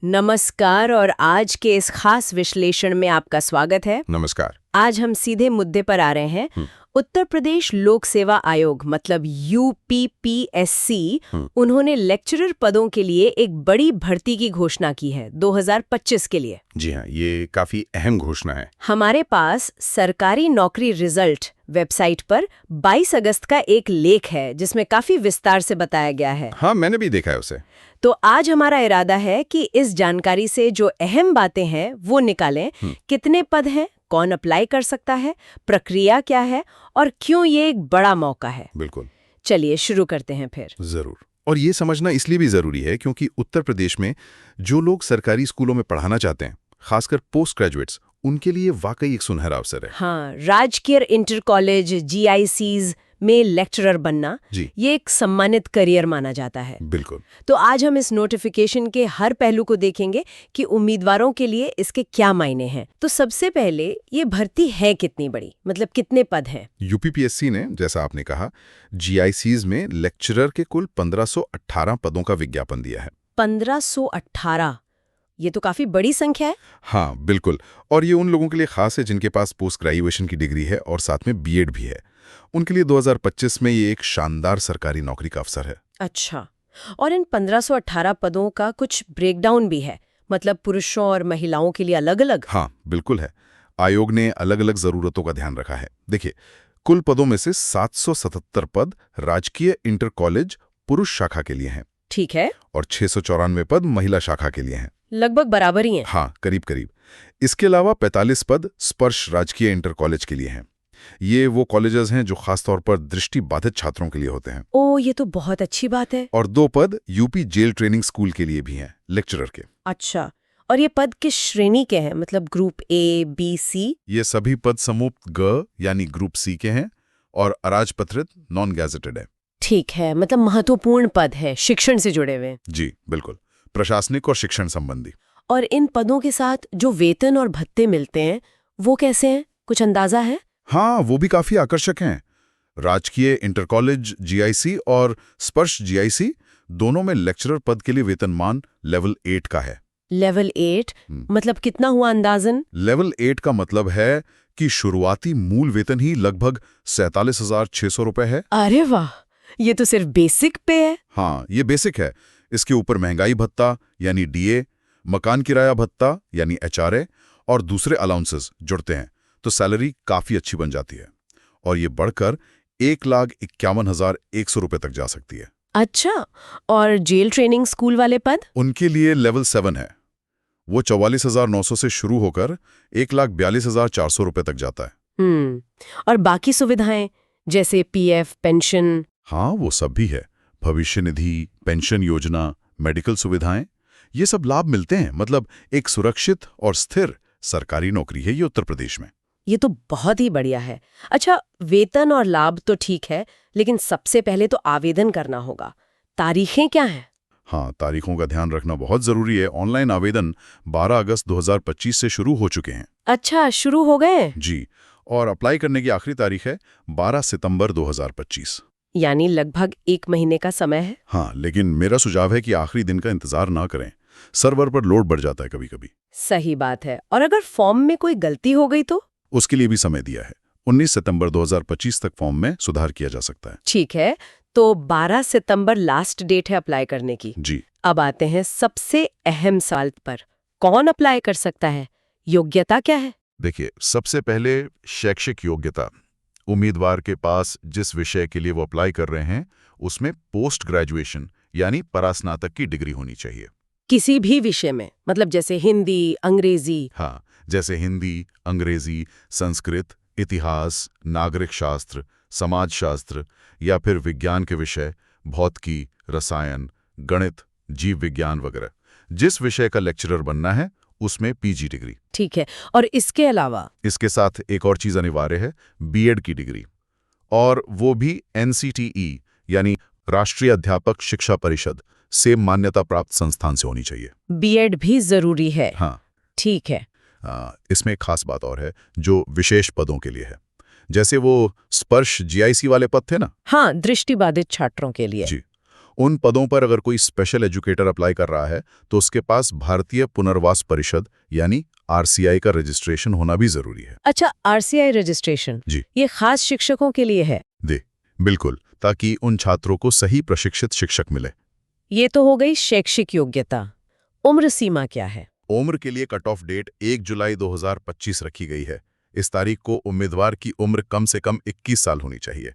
नमस्कार और आज के इस खास विश्लेषण में आपका स्वागत है। नमस्कार। आज हम सीधे मुद्दे पर आ रहे हैं। उत्तर प्रदेश लोक सेवा आयोग मतलब यूपीपीएससी उन्होंने लेक्चरर पदों के लिए एक बड़ी भर्ती की घोषणा की है 2025 के लिए। जी हाँ, ये काफी अहम घोषणा है। हमारे पास सरकारी नौकरी रिजल्ट वेबसाइट पर 22 अगस्त का एक लेख है जिसमें काफी विस्तार से बताया गया है। हाँ, मैंने भी देखा है उसे। तो आज हमारा इरादा है कि इस जानकारी से जो अहम बातें हैं वो निकालें। कितने पद हैं, कौन अप्लाई कर सकता है, प्रक्रिया क्या है और क्यों ये एक बड़ा मौका है। बिल्कुल। चलिए शुरू करते हैं फिर। जरूर। और ये समझना इसलिए भी जरूरी है क्योंकि उत्तर प्रदेश में जो लोग सरकारी स्कूलों में पढ़ाना चाहते हैं, खासकर पोस्ट ग्रेजुएट्स, उनके लिए वाकई एक सुनहरा अवसर है। हाँ, राजकीय इंटर कॉलेज जीआईसीज में लेक्चरर बनना ये एक सम्मानित करियर माना जाता है। बिल्कुल। तो आज हम इस नोटिफिकेशन के हर पहलू को देखेंगे कि उम्मीदवारों के लिए इसके क्या मायने हैं। तो सबसे पहले ये भर्ती है कितनी बड़ी, मतलब कितने पद हैं? यूपीपीएससी ने, जैसा आपने कहा, जीआईसीज में लेक्चरर के कुल 1518 पदों का विज्ञापन दिया है। 1518, ये तो काफी बड़ी संख्या है। हाँ, बिल्कुल। और ये उन लोगों के लिए खास है जिनके पास पोस्ट ग्रेजुएशन की डिग्री है और साथ में बीएड भी है। उनके लिए 2025 में ये एक शानदार सरकारी नौकरी का अवसर है। अच्छा, और इन 1518 पदों का कुछ ब्रेकडाउन भी है, मतलब पुरुषों और महिलाओं के लिए अलग अलग? हाँ, बिल्कुल है। आयोग ने अलग अलग जरूरतों का ध्यान रखा है। देखिए, कुल पदों में से 777 पद राजकीय इंटर कॉलेज पुरुष शाखा के लिए हैं। ठीक है। और 694 पद महिला शाखा के लिए हैं। लगभग बराबर ही हैं। हाँ, करीब करीब। इसके अलावा 45 पद स्पर्श राजकीय इंटर कॉलेज के लिए हैं। ये वो कॉलेजेस हैं जो खासतौर पर दृष्टिबाधित छात्रों के लिए होते हैं। ओ, ये तो बहुत अच्छी बात है। और 2 पद यूपी जेल ट्रेनिंग स्कूल के लिए भी हैं, लेक्चरर के। अच्छा, और ये पद किस श्रेणी के हैं, मतलब ग्रुप ए, बी, सी? ये सभी पद समूह ग यानी ग्रुप सी के हैं और अराजपत्रित नॉन गैजेटेड है। ठीक है, मतलब महत्वपूर्ण पद है, शिक्षण से जुड़े हुए। जी बिल्कुल, प्रशासनिक और शिक्षण संबंधी। और इन पदों के साथ जो वेतन और भत्ते मिलते हैं वो कैसे हैं, कुछ अंदाजा है? हाँ, वो भी काफी आकर्षक हैं। राजकीय इंटर कॉलेज जीआईसी और स्पर्श जीआईसी दोनों में लेक्चरर पद के लिए वेतनमान लेवल 8 का है। लेवल 8 मतलब कितना हुआ अंदाजन? लेवल 8 का मतलब है कि शुरुआती मूल वेतन ही लगभग 47,600 रुपए है। अरे वाह, ये तो सिर्फ बेसिक पे है। हाँ, ये बेसिक है। इसके ऊपर महंगाई भत्ता यानी डीए, मकान किराया भत्ता यानी एचआरए और दूसरे अलाउंसेस जुड़ते हैं, तो सैलरी काफी अच्छी बन जाती है। और ये बढ़कर 1,51,100 रुपए तक जा सकती है। अच्छा, और जेल ट्रेनिंग स्कूल वाले पद? उनके लिए लेवल 7 है। वो 44,900 से शुरू होकर 1,42,400 रुपए तक जाता है। और बाकी सुविधाएं जैसे पीएफ, पेंशन? हाँ, वो सब भी है। भविष्य निधि, पेंशन योजना, मेडिकल सुविधाएं, ये सब लाभ मिलते हैं। मतलब एक सुरक्षित और स्थिर सरकारी नौकरी है ये उत्तर प्रदेश में। ये तो बहुत ही बढ़िया है। अच्छा, वेतन और लाभ तो ठीक है, लेकिन सबसे पहले तो आवेदन करना होगा। तारीखें क्या हैं? हाँ, तारीखों का ध्यान रखना बहुत जरूरी है। ऑनलाइन आवेदन 12 अगस्त 2025 से शुरू हो चुके हैं। अच्छा, शुरू हो गए? जी, और अप्लाई करने की आखिरी तारीख है 12 सितंबर 2025। यानी लगभग 1 महीने का समय है। हाँ, लेकिन मेरा सुझाव है कि आखिरी दिन का इंतजार ना करें। सर्वर पर लोड बढ़ जाता है कभी कभी। सही बात है। और अगर फॉर्म में कोई गलती हो गई तो? उसके लिए भी समय दिया है। 19 सितंबर 2025 तक फॉर्म में सुधार किया जा सकता है। ठीक है, तो 12 सितंबर लास्ट डेट है अप्लाई करने की। जी। अब आते हैं सबसे अहम सवाल पर, कौन अप्लाई कर सकता है, योग्यता क्या है? देखिए, सबसे पहले शैक्षिक योग्यता। उम्मीदवार के पास जिस विषय के लिए वो अप्लाई कर रहे हैं उसमें पोस्ट ग्रेजुएशन यानी परास्नातक की डिग्री होनी चाहिए। किसी भी विषय में, मतलब जैसे हिंदी, अंग्रेजी? हाँ, जैसे हिंदी, अंग्रेजी, संस्कृत, इतिहास, नागरिक शास्त्र, समाजशास्त्र या फिर विज्ञान के विषय, भौतिकी, रसायन, गणित, जीव विज्ञान वगैरह। जिस विषय का लेक्चरर बनना है उसमें पीजी डिग्री। ठीक है, और इसके अलावा? इसके साथ एक और चीज अनिवार्य है, बीएड की डिग्री, और वो भी एनसीटीई यानी राष्ट्रीय अध्यापक शिक्षा परिषद से मान्यता प्राप्त संस्थान से होनी चाहिए। बीएड भी जरूरी है? हाँ। ठीक है। इसमें एक खास बात और है जो विशेष पदों के लिए है। जैसे वो स्पर्श जीआईसी वाले पद थे ना? हाँ, दृष्टिबाधित छात्रों के लिए। जी, उन पदों पर अगर कोई स्पेशल एजुकेटर अप्लाई कर रहा है तो उसके पास भारतीय पुनर्वास परिषद यानी आरसीआई का रजिस्ट्रेशन होना भी जरूरी है। अच्छा, आरसीआई रजिस्ट्रेशन जी। ये खास शिक्षकों के लिए है? बिल्कुल, ताकि उन छात्रों को सही प्रशिक्षित शिक्षक मिले। ये तो हो गई शैक्षिक योग्यता। उम्र सीमा क्या है? उम्र के लिए कट ऑफ डेट 1 जुलाई 2025 रखी गई है। इस तारीख को उम्मीदवार की उम्र कम से कम 21 साल होनी चाहिए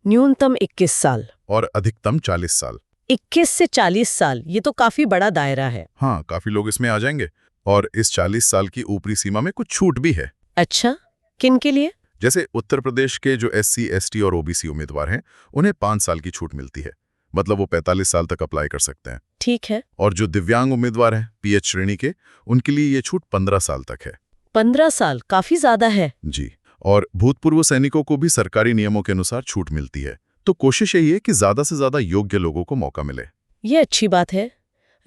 न्यूनतम 21 साल और अधिकतम 40 साल। 21 से 40 साल, ये तो काफी बड़ा दायरा है। हाँ, काफी लोग इसमें आ जाएंगे। और इस 40 साल की ऊपरी सीमा में कुछ छूट भी है। अच्छा, किन के लिए? जैसे उत्तर प्रदेश के जो SC, ST और OBC उम्मीदवार हैं, उन्हें 5 साल की छूट मिलती है। मतलब वो 45 साल तक अप्लाई कर सकते हैं। ठीक है। और जो दिव्यांग उम्मीदवार हैं PH श्रेणी के, उनके लिए ये छूट 15 साल तक है। 15 साल काफी ज्यादा है। जी। और भूतपूर्व सैनिकों को भी सरकारी नियमों के अनुसार छूट मिलती है। तो कोशिश यही है कि ज्यादा से ज्यादा योग्य लोगों को मौका मिले। ये अच्छी बात है।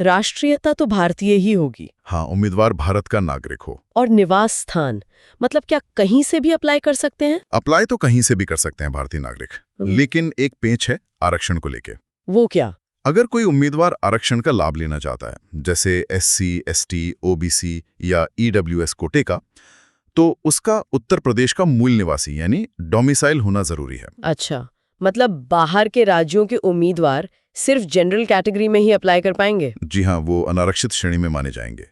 राष्ट्रीयता तो भारतीय ही होगी। हाँ, उम्मीदवार भारत का नागरिक हो। और निवास स्थान, मतलब क्या कहीं से भी अप्लाई कर सकते हैं? अप्लाई तो कहीं से भी कर सकते हैं भारतीय नागरिक, लेकिन एक पेंच है आरक्षण को लेके। वो क्या? अगर कोई उम्मीदवार आरक्षण का लाभ लेना चाहता है, जैसे SC, ST, OBC या EWS कोटे का, तो उसका उत्तर प्रदेश का मूल निवासी यानी डोमिसाइल होना जरूरी है। अच्छा, मतलब बाहर के राज्यों के उम्मीदवार सिर्फ जनरल कैटेगरी में ही अप्लाई कर पाएंगे? जी हाँ, वो अनारक्षित श्रेणी में माने जाएंगे।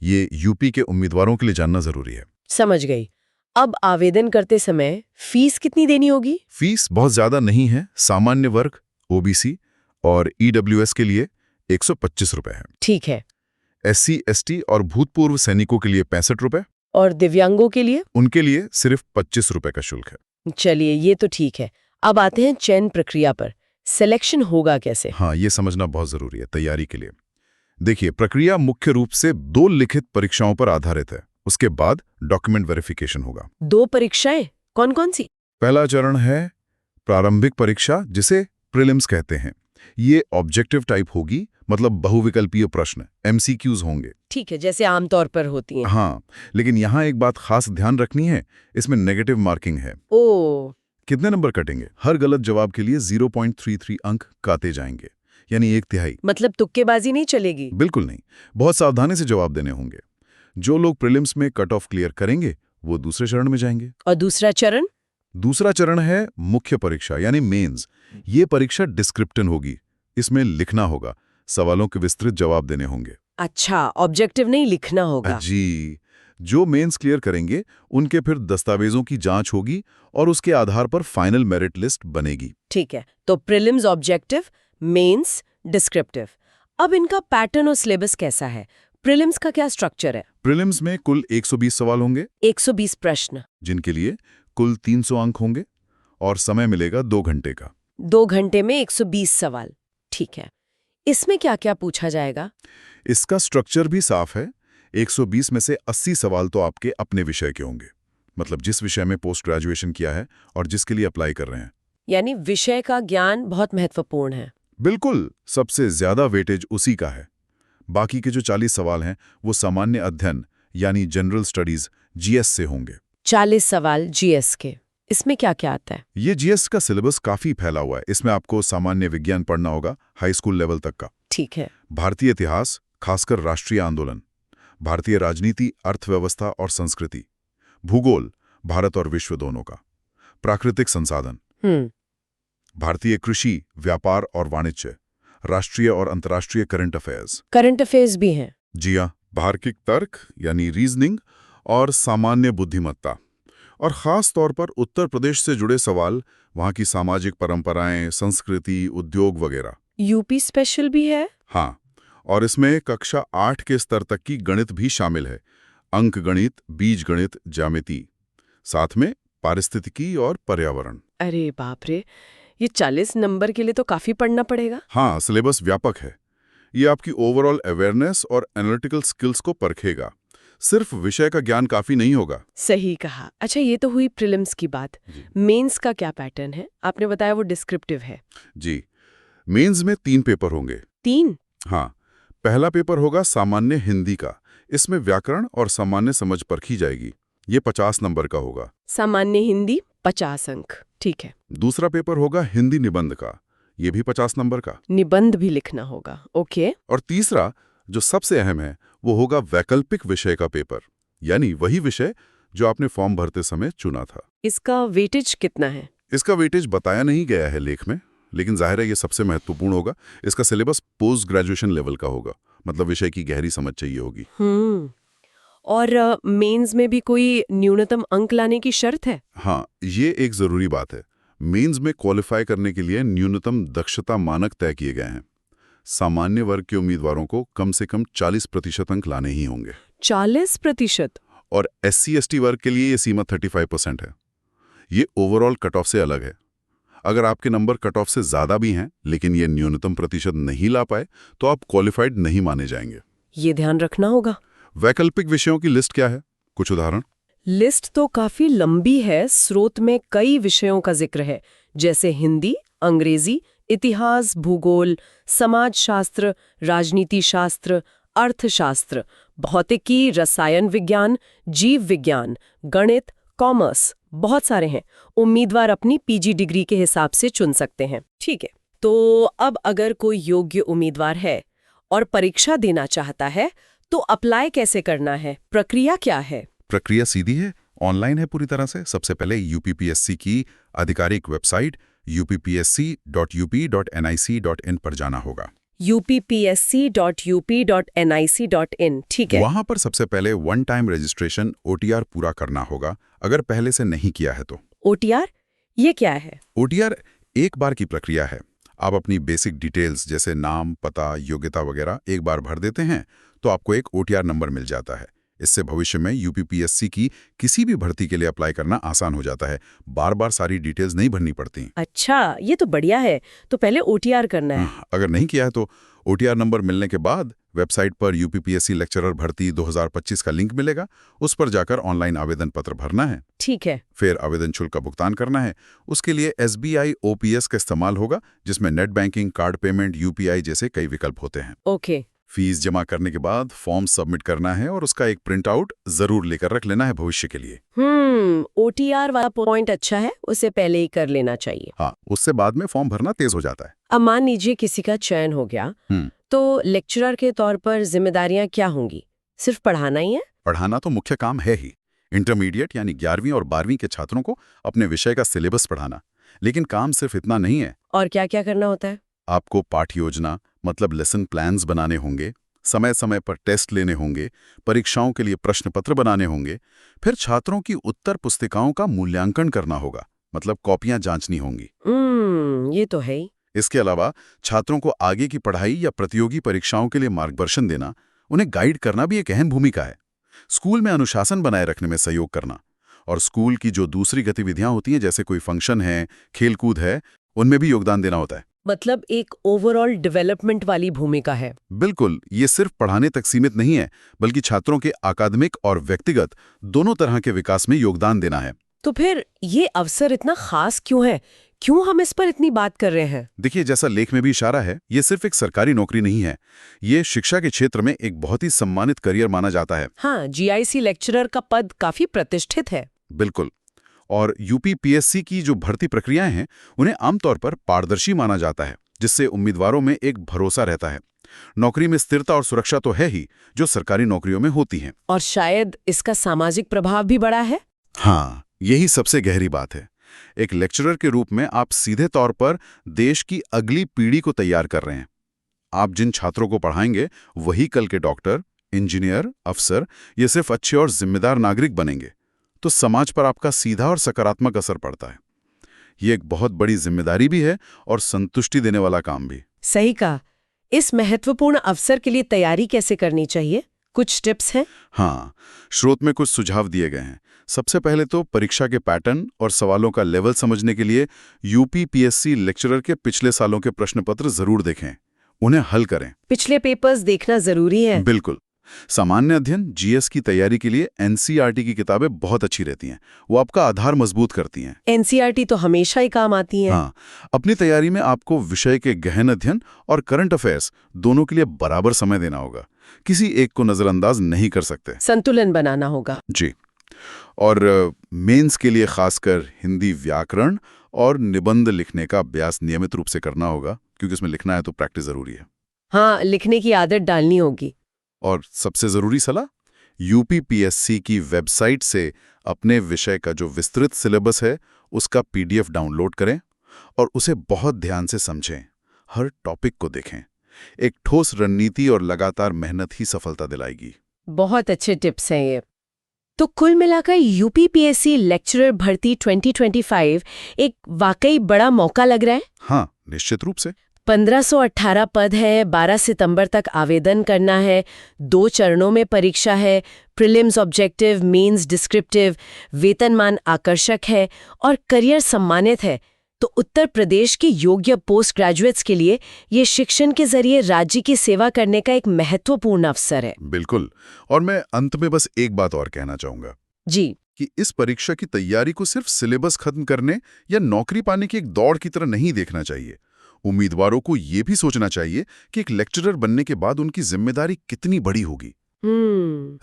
ये यूपी के उम्मीदवारों के लिए जानना जरूरी है। समझ गई। अब आवेदन करते समय फीस कितनी देनी होगी? फीस बहुत ज्यादा नहीं है। सामान्य वर्ग, OBC और EWS के लिए 125 रुपए है। ठीक है। SC, ST और भूतपूर्व सैनिकों के लिए 65 रुपए। और दिव्यांगों के लिए? उनके लिए सिर्फ 25 रुपए का शुल्क है। चलिए, ये तो ठीक है। अब आते हैं चयन प्रक्रिया पर। सिलेक्शन होगा कैसे? हाँ, ये समझना बहुत जरूरी है तैयारी के लिए। देखिए, प्रक्रिया मुख्य रूप से 2 लिखित परीक्षाओं पर आधारित है। उसके बाद डॉक्यूमेंट वेरिफिकेशन होगा। 2 परीक्षाएं? कौन कौन सी? पहला चरण है प्रारंभिक परीक्षा, जिसे प्रीलिम्स कहते हैं। ये ऑब्जेक्टिव टाइप होगी, मतलब बहुविकल्पीय प्रश्न, MCQs होंगे। ठीक है, जैसे आमतौर पर होती हैं। हाँ, लेकिन यहाँ एक बात खास ध्यान रखनी है, इसमें नेगेटिव मार्किंग है। ओ, कितने नंबर कटेंगे? हर गलत जवाब के लिए 0.33 अंक काटे जाएंगे, यानी 1/3। मतलब तुक्केबाजी नहीं चलेगी? बिल्कुल नहीं, बहुत सावधानी से जवाब देने होंगे। जो लोग प्रीलिम्स में कट ऑफ क्लियर करेंगे वो दूसरे चरण में जाएंगे। और दूसरा चरण? दूसरा चरण है मुख्य परीक्षा यानी मेंस। ये परीक्षा डिस्क्रिप्टिव होगी। इसमें लिखना होगा, सवालों के विस्तृत जवाब देने होंगे। अच्छा, ऑब्जेक्टिव नहीं लिखना होगा। जी। जो मेंस क्लियर करेंगे उनके फिर दस्तावेजों की जांच होगी और उसके आधार पर फाइनल मेरिट लिस्ट बनेगी। ठीक है, तो प्रीलिम्स ऑब्जेक्टिव, मेंस डिस्क्रिप्टिव। अब इनका पैटर्न और सिलेबस कैसा है? प्रीलिम्स का क्या स्ट्रक्चर है? प्रीलिम्स में कुल 120 सवाल होंगे, 120 प्रश्न, जिनके लिए कुल 300 अंक होंगे और समय मिलेगा 2 घंटे का। 2 घंटे में 120 सवाल। ठीक है, इसमें क्या क्या पूछा जाएगा? इसका स्ट्रक्चर भी साफ है। 120 में से 80 सवाल तो आपके अपने विषय के होंगे, मतलब जिस विषय में पोस्ट ग्रेजुएशन किया है और जिसके लिए अप्लाई कर रहे हैं। यानी विषय का ज्ञान बहुत महत्वपूर्ण है। बिल्कुल, सबसे ज्यादा वेटेज उसी का है। बाकी के जो 40 सवाल हैं वो सामान्य अध्ययन यानी जनरल स्टडीज GS से होंगे। 40 सवाल GS के। इसमें क्या क्या आता है? ये GS का सिलेबस काफी फैला हुआ है। इसमें आपको सामान्य विज्ञान पढ़ना होगा, हाई स्कूल लेवल तक का। ठीक है। भारतीय इतिहास, खासकर राष्ट्रीय आंदोलन, भारतीय राजनीति, अर्थव्यवस्था और संस्कृति, भूगोल, भारत और विश्व दोनों का, प्राकृतिक संसाधन, भारतीय कृषि, व्यापार और वाणिज्य, राष्ट्रीय और अंतर्राष्ट्रीय करंट अफेयर्स। करंट अफेयर्स भी हैं? जी हाँ, तार्किक तर्क यानी रीजनिंग और सामान्य बुद्धिमत्ता। और खास तौर पर उत्तर प्रदेश से जुड़े सवाल, वहाँ की सामाजिक परंपराएं, संस्कृति, उद्योग वगैरह। यूपी स्पेशल भी है? हाँ, और इसमें कक्षा 8 के स्तर तक की गणित भी शामिल है। अंक गणित, बीज गणित, ज्यामिति, साथ में पारिस्थितिकी और पर्यावरण। अरे बाप रे, ये 40 नंबर के लिए तो काफी पढ़ना पड़ेगा। हाँ, सिलेबस व्यापक है। ये आपकी ओवरऑल अवेयरनेस और एनालिटिकल स्किल्स को परखेगा। सिर्फ विषय का ज्ञान काफी नहीं होगा। सही कहा। अच्छा, ये तो हुई प्रीलिम्स की बात। मेंस का क्या पैटर्न है? आपने बताया वो डिस्क्रिप्टिव है। जी, मेंस में 3 पेपर होंगे। 3? हाँ, पहला पेपर होगा सामान्य हिंदी का। इसमें व्याकरण और सामान्य समझ परखी जाएगी। ये 50 नंबर का होगा। सामान्य हिंदी 50 अंक। ठीक है। दूसरा पेपर होगा हिंदी निबंध का। ये भी 50 नंबर का। निबंध भी लिखना होगा। ओके। और तीसरा, जो सबसे अहम है, वो होगा वैकल्पिक विषय का पेपर, यानी वही विषय जो आपने फॉर्म भरते समय चुना था। इसका वेटेज कितना है? इसका वेटेज बताया नहीं गया है लेख में, लेकिन जाहिर है ये सबसे महत्वपूर्ण होगा। इसका सिलेबस पोस्ट ग्रेजुएशन लेवल का होगा, मतलब विषय की गहरी समझ चाहिए होगी। और मेंस में भी कोई न्यूनतम अंक लाने की शर्त है? हाँ, ये एक जरूरी बात है। मेंस में क्वालिफाई करने के लिए न्यूनतम दक्षता मानक तय किए गए हैं। सामान्य वर्ग के उम्मीदवारों को कम से कम 40% अंक लाने ही होंगे। 40%? और SC/ST वर्ग के लिए ये सीमा 35% है। ये ओवरऑल कट ऑफ से अलग है। अगर आपके नंबर कट ऑफ से ज्यादा भी हैं, लेकिन ये न्यूनतम प्रतिशत नहीं ला पाए, तो आप क्वालिफाइड नहीं माने जाएंगे। ये ध्यान रखना होगा। वैकल्पिक विषयों की लिस्ट क्या है? कुछ उदाहरण। लिस्ट तो काफी लंबी है। स्रोत में कई विषयों का जिक्र है, जैसे हिंदी, अंग्रेजी, इतिहास, भूगोल, समाजशास्त्र, राजनीति शास्त्र, अर्थशास्त्र, भौतिकी, रसायन विज्ञान, जीव विज्ञान, गणित, कॉमर्स, बहुत सारे हैं। उम्मीदवार अपनी PG डिग्री के हिसाब से चुन सकते हैं। ठीक है, तो अब अगर कोई योग्य उम्मीदवार है और परीक्षा देना चाहता है, तो अप्लाई कैसे करना है? प्रक्रिया क्या है? प्रक्रिया सीधी है, ऑनलाइन है पूरी तरह से। सबसे पहले UPPSC की आधिकारिक वेबसाइट uppsc.up.nic.in पर जाना होगा। uppsc.up.nic.in, ठीक है। वहां पर सबसे पहले वन टाइम रजिस्ट्रेशन OTR पूरा करना होगा, अगर पहले से नहीं किया है तो। OTR ये क्या है? OTR एक बार की प्रक्रिया है। आप अपनी बेसिक डिटेल्स जैसे नाम, पता, योग्यता वगैरह एक बार भर देते हैं तो आपको एक OTR नंबर मिल जाता है। इससे भविष्य में UPPSC की किसी भी भर्ती के लिए अप्लाई करना आसान हो जाता है। बार बार सारी डिटेल्स नहीं भरनी पड़ती। अच्छा, ये तो बढ़िया है। तो पहले OTR करना है। अगर नहीं किया है तो OTR नंबर मिलने के बाद वेबसाइट पर UPPSC लेक्चरर भर्ती 2025 का लिंक मिलेगा। उस पर जाकर ऑनलाइन आवेदन पत्र भरना है। ठीक है। फिर आवेदन शुल्क का भुगतान करना है। उसके लिए SBI OPS का इस्तेमाल होगा, जिसमें net banking, card payment, UPI जैसे कई विकल्प होते हैं। ओके। फीस जमा करने के बाद फॉर्म सबमिट करना है और उसका एक प्रिंट आउट जरूर लेकर रख लेना है भविष्य के लिए। OTR वाला पॉइंट अच्छा है, उसे पहले ही कर लेना चाहिए। हाँ, उससे बाद में फॉर्म भरना तेज हो जाता है। अब मान लीजिए किसी का चयन हो गया, तो लेक्चरर के तौर पर जिम्मेदारियां क्या होंगी? सिर्फ पढ़ाना ही है? पढ़ाना तो मुख्य काम है ही। इंटरमीडिएट यानी 11वीं और 12वीं के छात्रों को अपने विषय का सिलेबस पढ़ाना। लेकिन काम सिर्फ इतना नहीं है। और क्या क्या करना होता है? आपको पाठ योजना मतलब लेसन प्लान्स बनाने होंगे, समय समय पर टेस्ट लेने होंगे, परीक्षाओं के लिए प्रश्न पत्र बनाने होंगे, फिर छात्रों की उत्तर पुस्तिकाओं का मूल्यांकन करना होगा, मतलब कॉपियां जांचनी होंगी। ये तो है ही। इसके अलावा छात्रों को आगे की पढ़ाई या प्रतियोगी परीक्षाओं के लिए मार्गदर्शन देना, उन्हें गाइड करना भी एक अहम भूमिका है। स्कूल में अनुशासन बनाए रखने में सहयोग करना, और स्कूल की जो दूसरी गतिविधियां होती हैं, जैसे कोई फंक्शन है, खेलकूद है, उनमें भी योगदान देना होता है। मतलब एक ओवरऑल डेवलपमेंट वाली भूमिका है। बिल्कुल, ये सिर्फ पढ़ाने तक सीमित नहीं है, बल्कि छात्रों के अकादमिक और व्यक्तिगत दोनों तरह के विकास में योगदान देना है। तो फिर ये अवसर इतना खास क्यों है? क्यों हम इस पर इतनी बात कर रहे हैं? देखिए, जैसा लेख में भी इशारा है, ये सिर्फ एक सरकारी नौकरी नहीं है। ये शिक्षा के क्षेत्र में एक बहुत ही सम्मानित करियर माना जाता है। हाँ, GIC लेक्चरर का पद काफी प्रतिष्ठित है। बिल्कुल। और UPPSC की जो भर्ती प्रक्रियाएं हैं, उन्हें आमतौर पर पारदर्शी माना जाता है, जिससे उम्मीदवारों में एक भरोसा रहता है। नौकरी में स्थिरता और सुरक्षा तो है ही, जो सरकारी नौकरियों में होती हैं। और शायद इसका सामाजिक प्रभाव भी बड़ा है। हाँ, यही सबसे गहरी बात है। एक लेक्चरर के रूप में आप सीधे तौर पर देश की अगली पीढ़ी को तैयार कर रहे हैं। आप जिन छात्रों को पढ़ाएंगे, वही कल के डॉक्टर, इंजीनियर, अफसर, ये सिर्फ अच्छे और जिम्मेदार नागरिक बनेंगे। तो समाज पर आपका सीधा और सकारात्मक असर पड़ता है। ये एक बहुत बड़ी जिम्मेदारी भी है और संतुष्टि देने वाला काम भी। सही कहा। इस महत्वपूर्ण अवसर के लिए तैयारी कैसे करनी चाहिए? कुछ टिप्स हैं? हाँ, स्रोत में कुछ सुझाव दिए गए हैं। सबसे पहले तो परीक्षा के पैटर्न और सवालों का लेवल समझने के लिए UPPSC लेक्चरर के पिछले सालों के प्रश्न पत्र जरूर देखें, उन्हें हल करें। पिछले पेपर्स देखना जरूरी है। बिल्कुल। सामान्य अध्ययन, GS की तैयारी के लिए NCERT की किताबें बहुत अच्छी रहती हैं। वो आपका आधार मजबूत करती हैं। NCERT तो हमेशा ही काम आती है। हाँ, अपनी तैयारी में आपको विषय के गहन अध्ययन और करंट अफेयर्स दोनों के लिए बराबर समय देना होगा। किसी एक को नजरअंदाज नहीं कर सकते। संतुलन बनाना होगा। जी। और मेंस के लिए खासकर हिंदी व्याकरण और निबंध लिखने का अभ्यास नियमित रूप से करना होगा, क्योंकि इसमें लिखना है तो प्रैक्टिस जरूरी है। हाँ, लिखने की आदत डालनी होगी। और सबसे जरूरी सलाह, यूपीपीएससी की वेबसाइट से अपने विषय का जो विस्तृत सिलेबस है उसका पीडीएफ डाउनलोड करें और उसे बहुत ध्यान से समझें, हर टॉपिक को देखें। एक ठोस रणनीति और लगातार मेहनत ही सफलता दिलाएगी। बहुत अच्छे टिप्स हैं ये। तो कुल मिलाकर यूपीपीएससी लेक्चरर भर्ती 2025 एक वाकई बड़ा मौका लग रहा है। हाँ, निश्चित रूप से। 1518 पद है, 12 सितंबर तक आवेदन करना है, 2 चरणों में परीक्षा है, प्रीलिम्स ऑब्जेक्टिव, मेंस डिस्क्रिप्टिव, वेतनमान आकर्षक है और करियर सम्मानित है। तो उत्तर प्रदेश के योग्य पोस्ट ग्रेजुएट्स के लिए ये शिक्षण के जरिए राज्य की सेवा करने का एक महत्वपूर्ण अवसर है। बिल्कुल। और मैं अंत में बस एक बात और कहना चाहूंगा जी, कि इस परीक्षा की तैयारी को सिर्फ सिलेबस खत्म करने या नौकरी पाने की एक दौड़ की तरह नहीं देखना चाहिए। उम्मीदवारों को ये भी सोचना चाहिए कि एक लेक्चरर बनने के बाद उनकी जिम्मेदारी कितनी बड़ी होगी।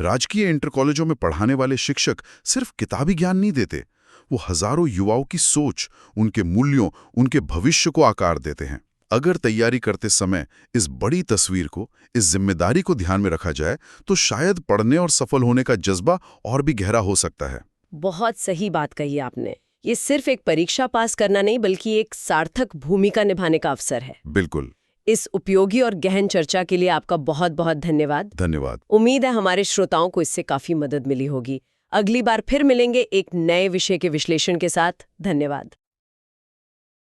राजकीय इंटर कॉलेजों में पढ़ाने वाले शिक्षक सिर्फ किताबी ज्ञान नहीं देते, वो हजारों युवाओं की सोच, उनके मूल्यों, उनके भविष्य को आकार देते हैं। अगर तैयारी करते समय इस बड़ी तस्वीर को, इस जिम्मेदारी को ध्यान में रखा जाए तो शायद पढ़ने और सफल होने का जज्बा और भी गहरा हो सकता है। बहुत सही बात कही आपने। ये सिर्फ एक परीक्षा पास करना नहीं, बल्कि एक सार्थक भूमिका निभाने का अवसर है। बिल्कुल। इस उपयोगी और गहन चर्चा के लिए आपका बहुत बहुत धन्यवाद। धन्यवाद। उम्मीद है हमारे श्रोताओं को इससे काफी मदद मिली होगी। अगली बार फिर मिलेंगे एक नए विषय के विश्लेषण के साथ। धन्यवाद।